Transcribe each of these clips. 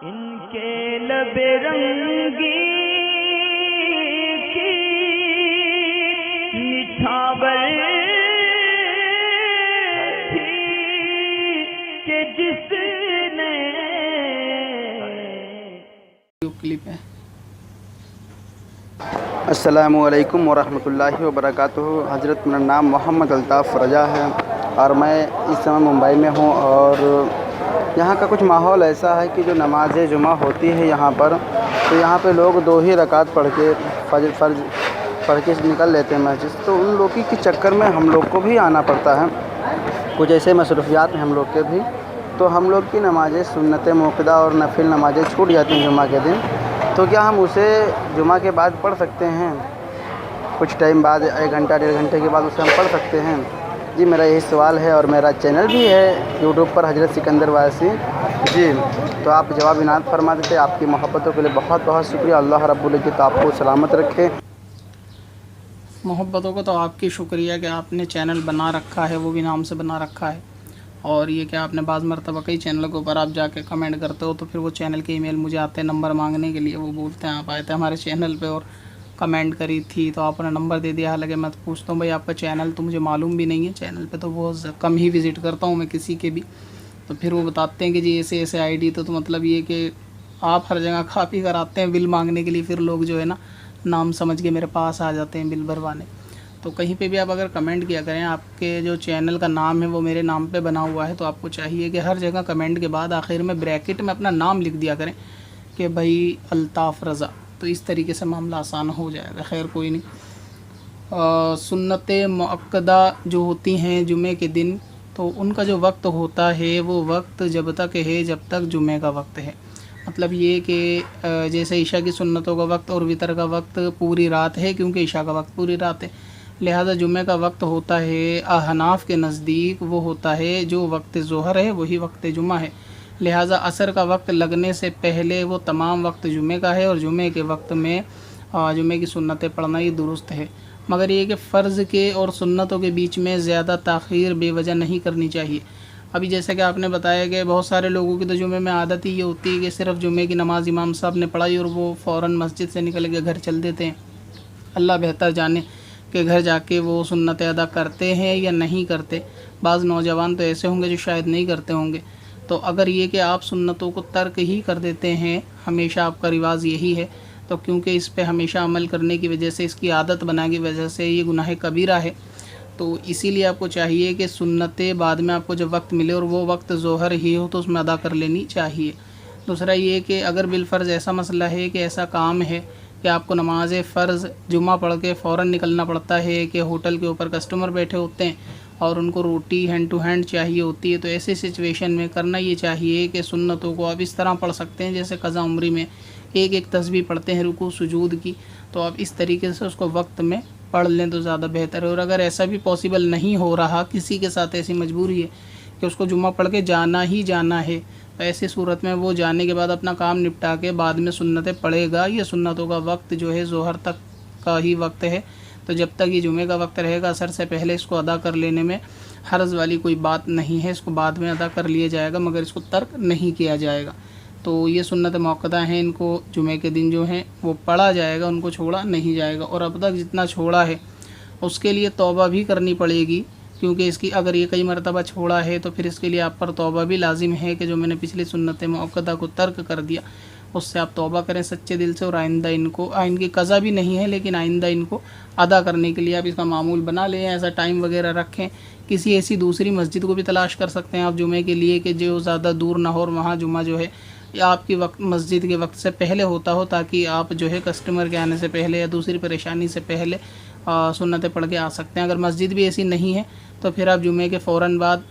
इनके लबे रंगी की निछावर थी कि जिसने क्लिप है। अस्सलामुअलैकुम वरहमतुल्लाहि वबरकातुहू। हज़रत, मेरा नाम मोहम्मद अल्ताफ़ रजा है और मैं इस समय मुंबई में हूँ। और यहाँ का कुछ माहौल ऐसा है कि जो नमाज़ जुमा होती है यहाँ पर, तो यहाँ पे लोग 2 ही रकात पढ़ के फ़र्ज़ पढ़ के निकल लेते हैं मस्जिद। तो उन लोगों के चक्कर में हम लोग को भी आना पड़ता है। कुछ ऐसे मसरूफ़ियात हैं हम लोग के भी, तो हम लोग की नमाज़ें सुन्नत मुअक्कदा और नफिल नमाज़ें छूट जाती हैं जुमा के दिन। तो क्या हम उसे जुमा के बाद पढ़ सकते हैं? कुछ टाइम बाद, 1 घंटा 1.5 घंटे के बाद उसे हम पढ़ सकते हैं? जी, मेरा यही सवाल है। और मेरा चैनल भी है यूट्यूब पर, हज़रत सिकंदर वासी जी। तो आप जवाब इनायत फरमा देते। आपकी मोहब्बतों के लिए बहुत बहुत शुक्रिया। अल्लाह रब्बुल इज़्ज़त आपको सलामत रखे। मोहब्बतों को तो आपकी शुक्रिया कि आपने चैनल बना रखा है, वो भी नाम से बना रखा है। और ये कि आपने बाज़ मरतबा कई चैनल के ऊपर आप जाके कमेंट करते हो, तो फिर वो चैनल के ईमेल मुझे आते हैं नंबर मांगने के लिए। वो बोलते हैं आप आए थे हमारे चैनल पे और कमेंट करी थी तो आपने नंबर दे दिया। हालांकि मैं तो पूछता हूँ भाई आपका चैनल, तो मुझे मालूम भी नहीं है। चैनल पे तो बहुत कम ही विज़िट करता हूँ मैं किसी के भी। तो फिर वो बताते हैं कि जी ऐसे ऐसे ID, तो मतलब ये कि आप हर जगह खा पी कर आते हैं बिल मांगने के लिए। फिर लोग जो है ना नाम समझ के मेरे पास आ जाते हैं बिल भरवाने। तो कहीं पे भी आप अगर कमेंट किया करें, आपके जो चैनल का नाम है वो मेरे नाम पे बना हुआ है, तो आपको चाहिए कि हर जगह कमेंट के बाद आखिर में ब्रैकेट में अपना नाम लिख दिया करें कि भाई अल्ताफ़ रज़ा। तो इस तरीके से मामला आसान हो जाएगा। खैर कोई नहीं। सुन्नत मुअक्कदा जो होती हैं जुमे के दिन, तो उनका जो वक्त होता है वो वक्त जब तक है जब तक जुमे का वक्त है। मतलब ये कि जैसे ईशा की सुन्नतों का वक्त और वितर का वक्त पूरी रात है, क्योंकि ईशा का वक्त पूरी रात है। लिहाजा जुमे का वक्त होता है अहनाफ के नज़दीक, वो होता है जो वक्त ज़ोहर है वही वक्त जुमा है। लिहाजा असर का वक्त लगने से पहले वो तमाम वक्त जुमे का है, और जुमे के वक्त में जुमे की सुन्नतें पढ़ना ही दुरुस्त है। मगर ये कि फ़र्ज़ के और सुन्नतों के बीच में ज़्यादा ताख़ीर बेवजह नहीं करनी चाहिए। अभी जैसे कि आपने बताया कि बहुत सारे लोगों की तो जुमे में आदत ही ये होती है कि सिर्फ़ जुमे की नमाज़ इमाम साहब ने पढ़ाई और वो फ़ौरन मस्जिद से निकल के घर चल देते हैं। अल्लाह बेहतर जाने कि घर जाके वो सुन्नतें अदा करते हैं या नहीं करते। बाज़ नौजवान तो ऐसे होंगे जो शायद नहीं करते होंगे। तो अगर ये कि आप सुन्नतों को तर्क ही कर देते हैं, हमेशा आपका रिवाज यही है, तो क्योंकि इस पे हमेशा अमल करने की वजह से, इसकी आदत बनाने की वजह से ये गुनाह कबीरा है। तो इसीलिए आपको चाहिए कि सुन्नतें बाद में आपको जब वक्त मिले और वो वक्त ज़ोहर ही हो तो उसमें अदा कर लेनी चाहिए। दूसरा ये कि अगर बिलफ़र्ज़ ऐसा मसला है कि ऐसा काम है कि आपको नमाज फ़र्ज़ जुमा पढ़ के फ़ौरन निकलना पड़ता है, कि होटल के ऊपर कस्टमर बैठे होते हैं और उनको रोटी हैंड टू हैंड चाहिए होती है, तो ऐसी सिचुएशन में करना ये चाहिए कि सुन्नतों को आप इस तरह पढ़ सकते हैं जैसे क़ज़ा उम्री में एक एक तस्बीह पढ़ते हैं रुकू सुजूद की। तो आप इस तरीके से उसको वक्त में पढ़ लें तो ज़्यादा बेहतर है। और अगर ऐसा भी पॉसिबल नहीं हो रहा, किसी के साथ ऐसी मजबूरी है कि उसको जुम्मा पढ़ के जाना ही जाना है, तो ऐसी सूरत में वो जाने के बाद अपना काम निपटा के बाद में सुन्नतें पढ़ेगा। ये सुन्नतों का वक्त जो है ज़ोहर तक का ही वक्त है, तो जब तक ये जुमे का वक्त रहेगा असर से पहले इसको अदा कर लेने में हर्ज वाली कोई बात नहीं है। इसको बाद में अदा कर लिया जाएगा, मगर इसको तर्क नहीं किया जाएगा। तो ये सुन्नत मुअक्कदा हैं, इनको जुमे के दिन जो हैं वो पढ़ा जाएगा, उनको छोड़ा नहीं जाएगा। और अब तक जितना छोड़ा है उसके लिए तौबा भी करनी पड़ेगी, क्योंकि इसकी अगर ये कई मरतबा छोड़ा है तो फिर इसके लिए आप पर तौबा भी लाजिम है कि जो मैंने पिछली सुन्नत मुअक्कदा को तर्क कर दिया उससे आप तौबा करें सच्चे दिल से। और आइंदा इनको, इनकी कज़ा भी नहीं है लेकिन आइंदा इनको अदा करने के लिए आप इसका मामूल बना लें, ऐसा टाइम वगैरह रखें। किसी ऐसी दूसरी मस्जिद को भी तलाश कर सकते हैं आप जुमे के लिए कि जो ज़्यादा दूर ना हो और वहाँ जुमा जो है या आपकी वक्त मस्जिद के वक्त से पहले होता हो, ताकि आप जो है कस्टमर के आने से पहले या दूसरी परेशानी से पहले सुन्नतें पढ़ के आ सकते हैं। अगर मस्जिद भी ऐसी नहीं है तो फिर आप जुमे के फ़ौरन बाद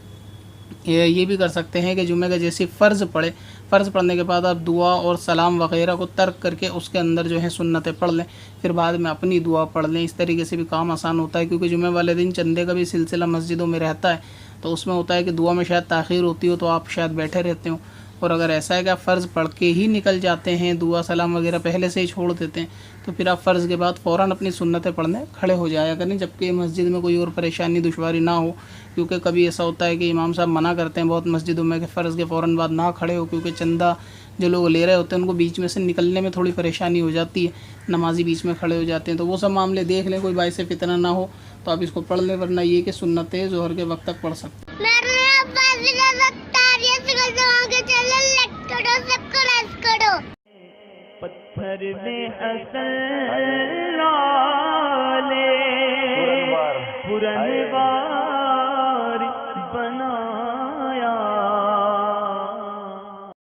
ये भी कर सकते हैं कि जुमे का जैसे फ़र्ज़ पढ़े, फ़र्ज़ पढ़ने के बाद आप दुआ और सलाम वग़ैरह को तर्क करके उसके अंदर जो है सुन्नतें पढ़ लें, फिर बाद में अपनी दुआ पढ़ लें। इस तरीके से भी काम आसान होता है, क्योंकि जुमे वाले दिन चंदे का भी सिलसिला मस्जिदों में रहता है, तो उसमें होता है कि दुआ में शायद ताख़ीर होती हो तो आप शायद बैठे रहते हो। और अगर ऐसा है कि आप फ़र्ज़ पढ़ के ही निकल जाते हैं, दुआ सलाम वगैरह पहले से ही छोड़ देते हैं, तो फिर आप फ़र्ज़ के बाद फ़ौरन अपनी सुन्नतें पढ़ने खड़े हो जाया करें, जबकि मस्जिद में कोई और परेशानी दुश्वारी ना हो। क्योंकि कभी ऐसा होता है कि इमाम साहब मना करते हैं बहुत मस्जिदों में कि फ़र्ज़ के फ़ौरन बाद ना खड़े हो, क्योंकि चंदा जो लोग ले रहे होते हैं उनको बीच में से निकलने में थोड़ी परेशानी हो जाती है, नमाजी बीच में खड़े हो जाते हैं, तो वो सब मामले देख लें, कोई बाइस फितना ना हो तो आप इसको पढ़ लें, वरना ये कि सुन्नत ज़ोहर के वक्त तक पढ़ सकते हैं। पत्थर में असल लाले पुरनवार